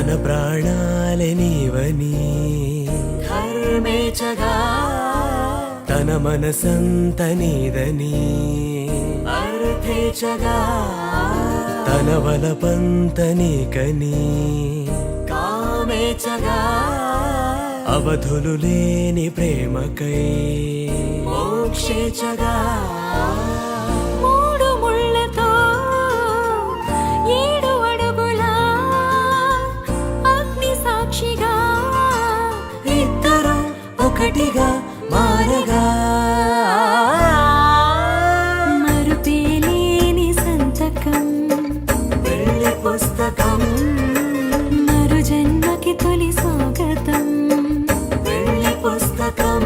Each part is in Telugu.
తన ప్రాణాలే నీవని ధర్మేచగా తన మనసంత నీదని అర్థేచగా తన వలపంత నీకని కామేచగా అవధులు లేని ప్రేమకై మోక్షేచగా మూడు ముళ్ళతో 7 అడుగుల అగ్ని సాక్షిగా ఇద్దరు ఒకటిగా మారగా మరుపేలేని సంతకం పెళ్లి పుస్తకం మరు జన్మకి తొలి స్వాగతం పెళ్లి పుస్తకం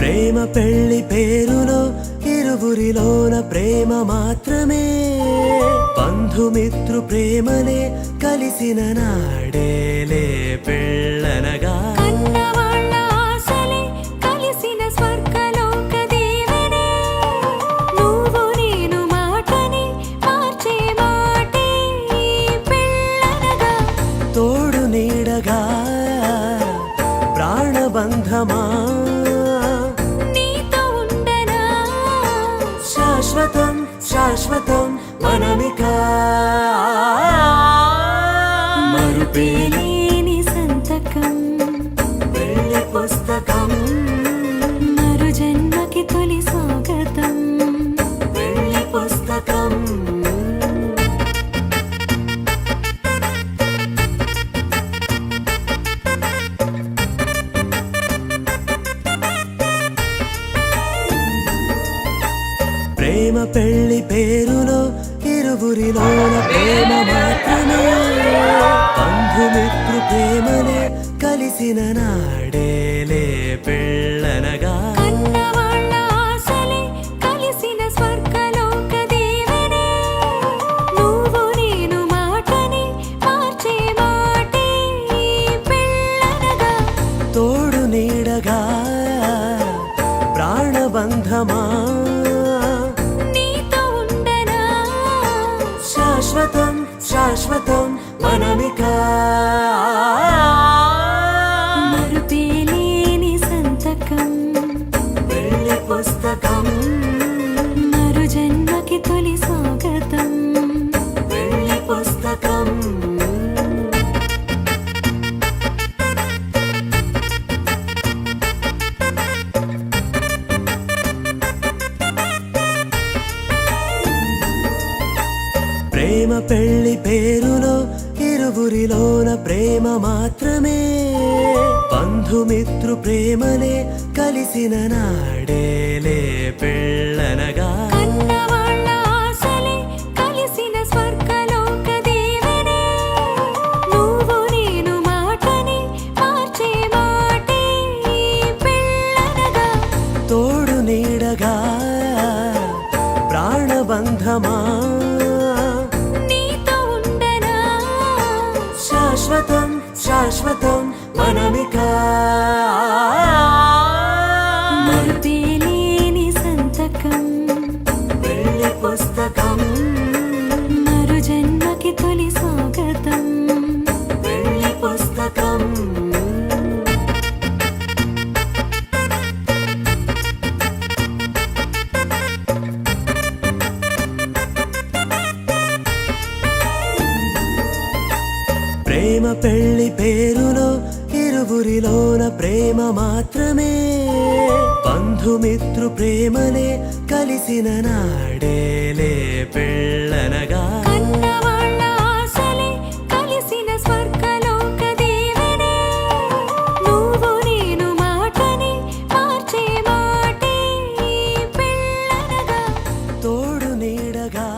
ప్రేమ పెళ్లి పేరులో ఇరువురిలోన ప్రేమ మాత్రమే బంధుమిత్రు ప్రేమలే కలిసిన నాడేలే పెళ్ళనగా కన్నవాళ్ళ ఆశలే కలిసిన స్వర్గలోక దీవెనే నువ్వు నేను మాటని మార్చే మాటే పెళ్ళనగా తోడు నీడగా ప్రాణబంధమా నీతో ఉండనా శాశ్వతం శాశ్వతం మనమిక మరుపేలి మరుపేలేని సంతకం పెళ్లి పుస్తకం మరు జన్మకి తొలి స్వాగతం పెళ్లి పుస్తకం ప్రేమ పెళ్లి పేరులో ఇరువురిలోన ప్రేమ మాత్రమే బంధుమిత్రు ప్రేమలే కలిసిన నాడేలే పెళ్ళనగా కన్నవాళ్ళ ఆశలే కలిసిన స్వర్గలోక దీవెనే నువ్వు నేను మాటని మార్చే మాటే పెళ్ళనగా తోడు నీడగా ప్రాణబంధమా నీతో ఉండనా శాశ్వతం శాశ్వతం మనమిక మరుపేలేని సంతకం పెళ్లి పుస్తకం మరు జన్మకి తొలి స్వాగతం పెళ్లి పుస్తకం ప్రేమ పెళ్లి పేరులో ఇరువురిలోన ప్రేమ మాత్రమే బంధుమిత్రు ప్రేమలే కలిసిన నాడేలే పెళ్ళనగా కన్నవాళ్ళ ఆశలే కలిసిన స్వర్గలోక దీవెనే నువ్వు నేను మాటని మార్చే మాటే పెళ్ళనగా తోడు నీడగా ప్రాణబంధమా నీతో ఉండనా శాశ్వతం శాశ్వతం మనమిక మరుపేలేని సంతకం పెళ్లి పుస్తకం మరు జన్మకి తొలి స్వాగతం పెళ్లి పుస్తకం ప్రేమ పెళ్లి పేరులో ఇరువురిలోన ప్రేమ మాత్రమే బంధుమిత్రు ప్రేమలే కలిసిన నాడేలే పెళ్ళనగా కన్నవాళ్ళ ఆశలే కలిసిన స్వర్గలోక దీవెనే నువ్వు నేను మాటని మార్చే మాటే పెళ్ళనగా తోడు నీడగా